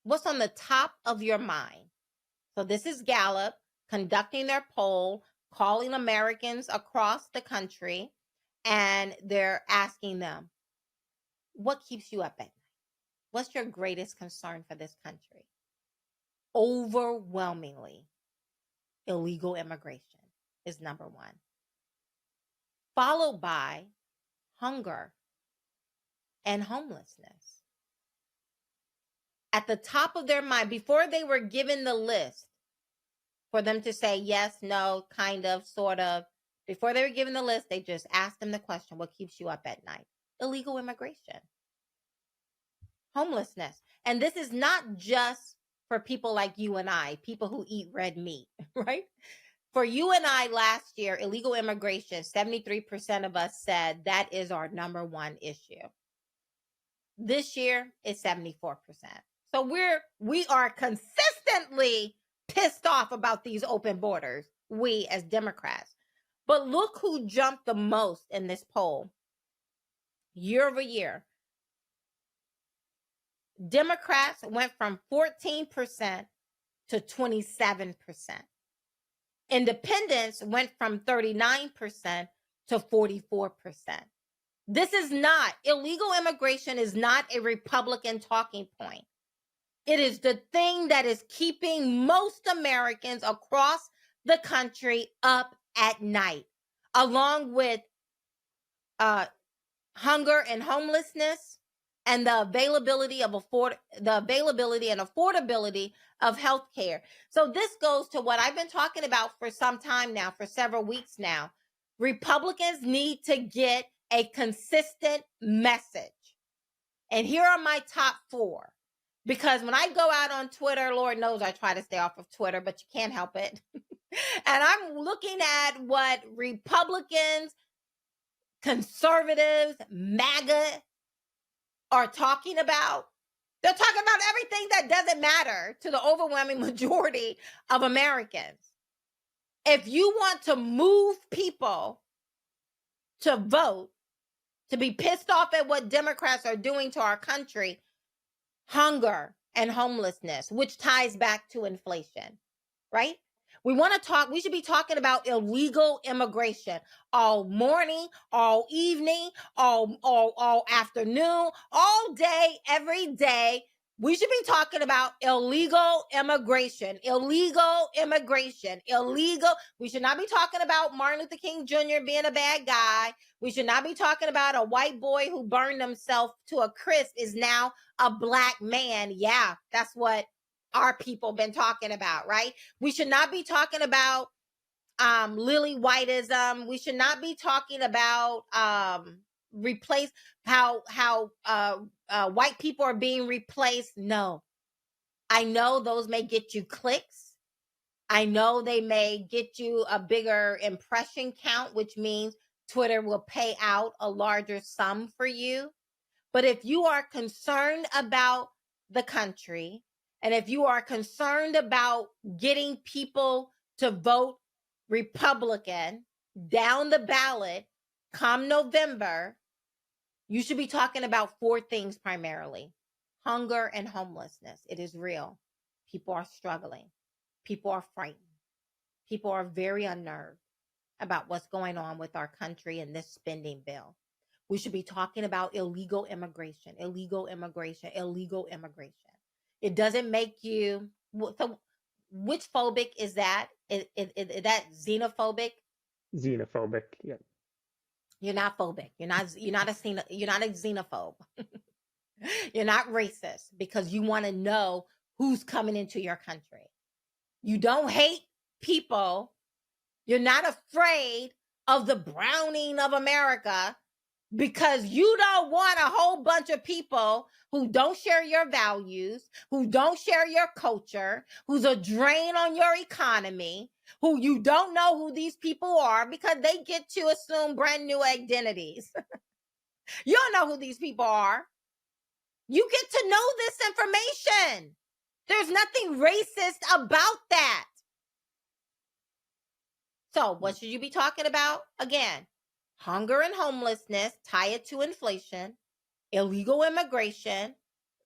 What's on the top of your mind? So this is Gallup conducting their poll, calling Americans across the country, and they're asking them, what keeps you up at night? What's your greatest concern for this country? Overwhelmingly, illegal immigration is number one, followed by hunger and homelessness. At the top of their mind, before they were given the list for them to say yes, no, kind of, sort of, before they were given the list, they just asked them the question, what keeps you up at night? Illegal immigration, homelessness. And this is not just for people like you and I, people who eat red meat, right? For you and I last year, illegal immigration, 73% of us said that is our number one issue. This year, it's 74%. So we are consistently pissed off about these open borders, we as Democrats. But look who jumped the most in this poll. Year over year, Democrats went from 14% to 27%. Independents went from 39% to 44%. This is not, illegal immigration is not a Republican talking point. It is the thing that is keeping most Americans across the country up at night, along with uh, hunger and homelessness, and the availability and affordability of health care. So this goes to what I've been talking about for some time now, for several weeks now. Republicans need to get a consistent message. And here are my top 4. Because when I go out on Twitter, Lord knows I try to stay off of Twitter, but you can't help it. And I'm looking at what Republicans, conservatives, MAGA are talking about. They're talking about everything that doesn't matter to the overwhelming majority of Americans. If you want to move people to vote, to be pissed off at what Democrats are doing to our country, hunger and homelessness, which ties back to inflation, right? We should be talking about illegal immigration all morning, all evening, all afternoon, all day, every day. We should be talking about illegal immigration, illegal. We should not be talking about Martin Luther King Jr. being a bad guy. We should not be talking about a white boy who burned himself to a crisp is now a black man. Yeah, that's what our people been talking about, right? We should not be talking about lily whiteism. We should not be talking about replace how white people are being replaced. No. I know those may get you clicks. I know they may get you a bigger impression count, which means Twitter will pay out a larger sum for you. But if you are concerned about the country, and if you are concerned about getting people to vote Republican down the ballot come November, you should be talking about 4 things primarily. Hunger and homelessness. It is real. People are struggling. People are frightened. People are very unnerved about what's going on with our country and this spending bill. We should be talking about illegal immigration. It doesn't make you, so which phobic is that? Is that xenophobic? Xenophobic. Yeah. You're not phobic. You're not a xenophobe. You're not racist because you want to know who's coming into your country. You don't hate people. You're not afraid of the browning of America because you don't want a whole bunch of people who don't share your values, who don't share your culture, who's a drain on your economy, who you don't know who these people are because they get to assume brand new identities. You don't know who these people are. You get to know this information. There's nothing racist about that. So what should you be talking about? Again, hunger and homelessness, tie it to inflation, illegal immigration,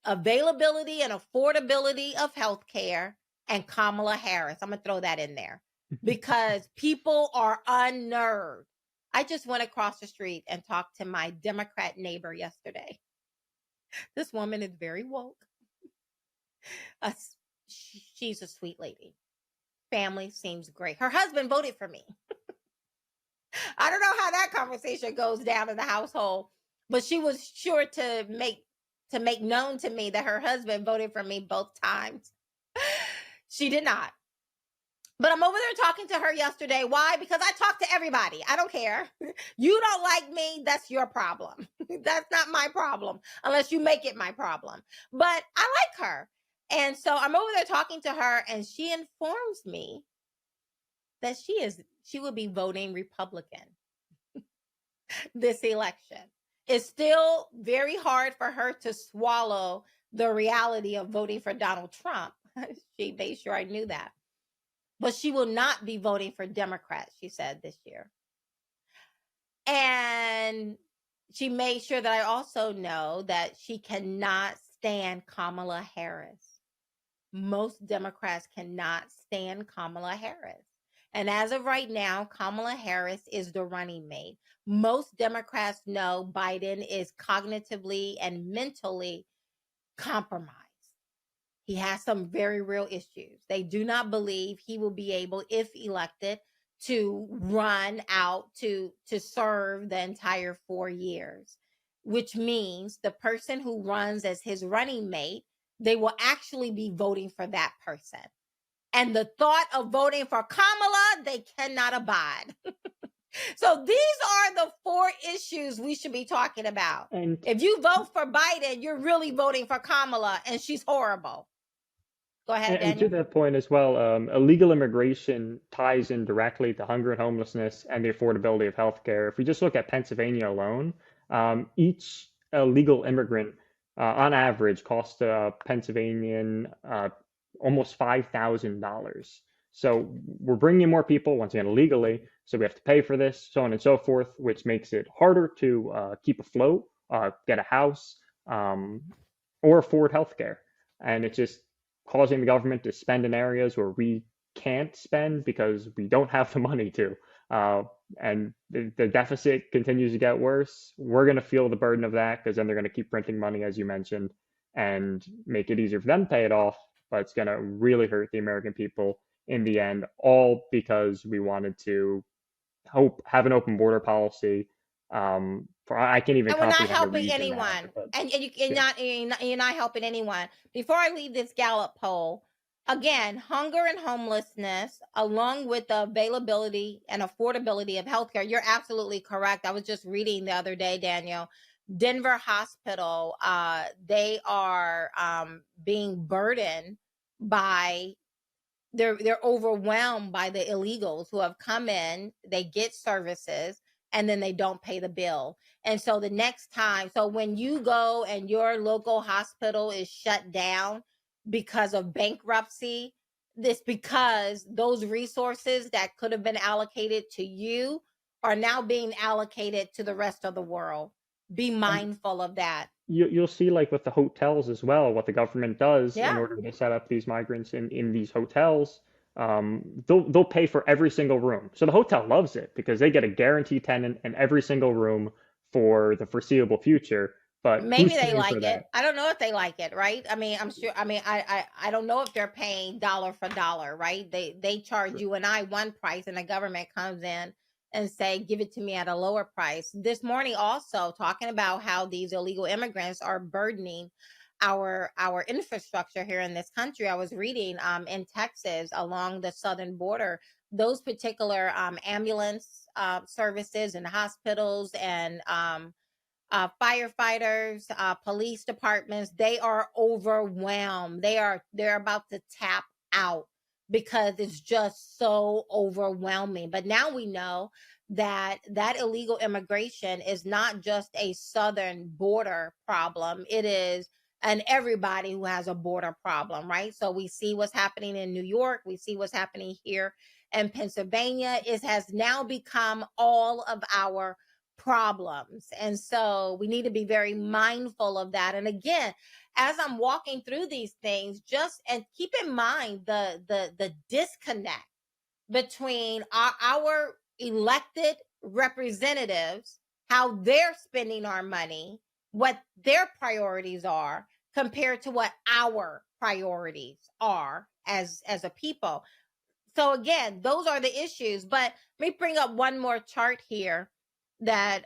availability and affordability of health care, and Kamala Harris. I'm going to throw that in there because people are unnerved. I just went across the street and talked to my Democrat neighbor yesterday. This woman is very woke. She's a sweet lady. Family seems great. Her husband voted for me. I don't know how that conversation goes down in the household, but she was sure to make known to me that her husband voted for me both times. She did not. But I'm over there talking to her yesterday. Why? Because I talk to everybody. I don't care. You don't like me, that's your problem. That's not my problem unless you make it my problem. But I like her. And so I'm over there talking to her, and she informs me that she will be voting Republican this election. It's still very hard for her to swallow the reality of voting for Donald Trump. She made sure I knew that. But she will not be voting for Democrats, she said, this year. And she made sure that I also know that she cannot stand Kamala Harris. Most Democrats cannot stand Kamala Harris. And as of right now, Kamala Harris is the running mate. Most Democrats know Biden is cognitively and mentally compromised. He has some very real issues. They do not believe he will be able, if elected, to run out to serve the entire 4 years, which means the person who runs as his running mate, they will actually be voting for that person. And the thought of voting for Kamala, they cannot abide. So these are the 4 issues we should be talking about. And If you vote for Biden, you're really voting for Kamala, and she's horrible. Go ahead, And to Daniel. that point as well, illegal immigration ties in directly to hunger and homelessness and the affordability of healthcare. If we just look at Pennsylvania alone, each illegal immigrant, on average, costs a Pennsylvanian almost $5,000. So we're bringing in more people, once again, illegally. So we have to pay for this, so on and so forth, which makes it harder to keep afloat, get a house, um, or afford healthcare. And it's just causing the government to spend in areas where we can't spend because we don't have the money to. And the deficit continues to get worse. We're going to feel the burden of that because then they're going to keep printing money, as you mentioned, and make it easier for them to pay it off. But it's going to really hurt the American people in the end, all because we wanted to have an open border policy. For I can't even And we're not comprehend the helping reason now anyone. because And yeah. you're not helping anyone. Before I leave this Gallup poll, again, hunger and homelessness, along with the availability and affordability of healthcare, you're absolutely correct. I was just reading the other day, Daniel, Denver Hospital, they are being burdened by they're overwhelmed by the illegals who have come in, they get services, and then they don't pay the bill. And so the next time, so when you go and your local hospital is shut down because of bankruptcy, this because those resources that could have been allocated to you are now being allocated to the rest of the world. Be And mindful of that. you'll see like with the hotels as well, what the government does in Yeah. order to set up these migrants in these hotels. They'll pay for every single room. So the hotel loves it because they get a guaranteed tenant in every single room for the foreseeable future. But Maybe who's they paying for like it. that? I don't know if they like it, right? I mean, I'm sure. I mean, I don't know if they're paying dollar for dollar, right? They charge you and I one price, and the government comes in and say, give it to me at a lower price. This morning, also talking about how these illegal immigrants are burdening our infrastructure here in this country. I was reading in Texas along the southern border, those particular ambulance services and hospitals and firefighters, police departments, they are overwhelmed. They're about to tap out because it's just so overwhelming. But now we know that that illegal immigration is not just a southern border problem. It is and everybody who has a border problem, right? So we see what's happening in New York, we see what's happening here in Pennsylvania. It has now become all of our problems. And so we need to be very mindful of that. And again, as I'm walking through these things, just and keep in mind the disconnect between our elected representatives, how they're spending our money, what their priorities are compared to what our priorities are as a people. So again, those are the issues. But let me bring up one more chart here that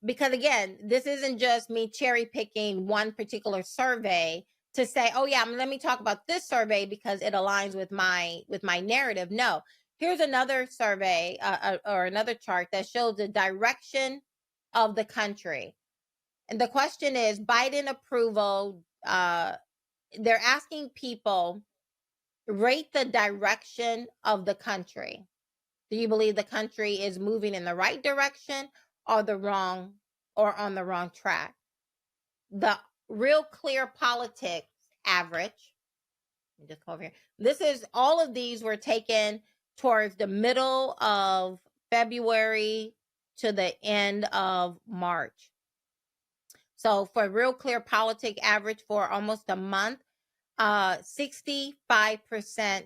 because again, this isn't just me cherry picking one particular survey to say, oh yeah, let me talk about this survey because it aligns with my narrative. No, here's another survey or another chart that shows the direction of the country. And the question is Biden approval. They're asking people rate the direction of the country. Do you believe the country is moving in the right direction or the wrong or on the wrong track? The Real Clear Politics average, let me just go over here. This is all of these were taken towards the middle of February to the end of March. So for Real Clear Politic average for almost a month, 65%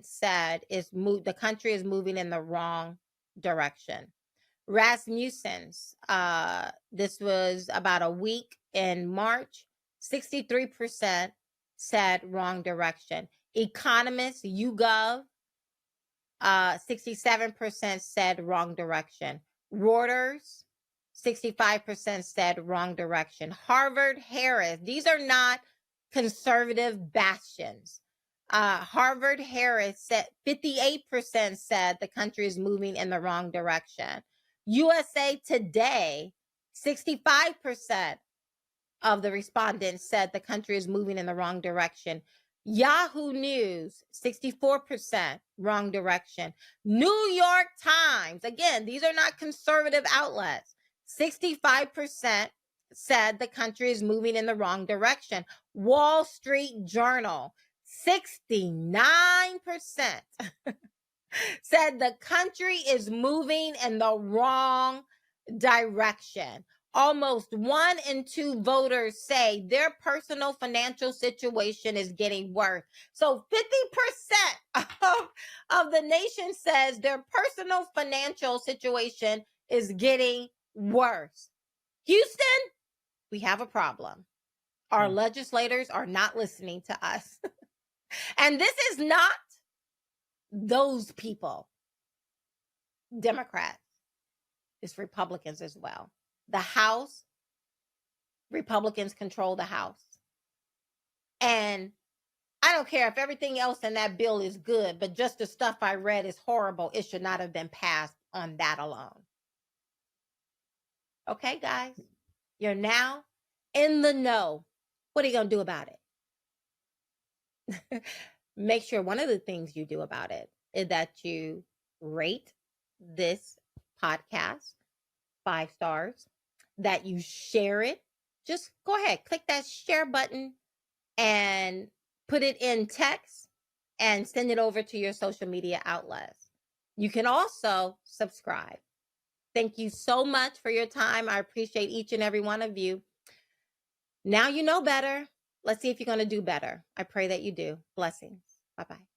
said the country is moving in the wrong direction. Rasmussen's, this was about a week in March, 63% said wrong direction. Economist, YouGov, 67% said wrong direction. Reuters, 65% said wrong direction. Harvard, Harris, these are not conservative bastions. Harvard, Harris said 58% said the country is moving in the wrong direction. USA Today, 65% of the respondents said the country is moving in the wrong direction. Yahoo News, 64% wrong direction. New York Times, again, these are not conservative outlets, 65% said the country is moving in the wrong direction. Wall Street Journal, 69% said the country is moving in the wrong direction. Almost 1 in 2 voters say their personal financial situation is getting worse. So 50% of the nation says their personal financial situation is getting worse. Houston, we have a problem. Our legislators are not listening to us. And this is not those people. Democrats, it's Republicans as well. The House, Republicans control the House. And I don't care if everything else in that bill is good, but just the stuff I read is horrible. It should not have been passed on that alone. Okay, guys, you're now in the know. What are you going to do about it? Make sure one of the things you do about it is that you rate this podcast 5 stars, that you share it. Just go ahead, click that share button and put it in text and send it over to your social media outlets. You can also subscribe. Thank you so much for your time. I appreciate each and every one of you. Now you know better. Let's see if you're going to do better. I pray that you do. Blessings. Bye-bye.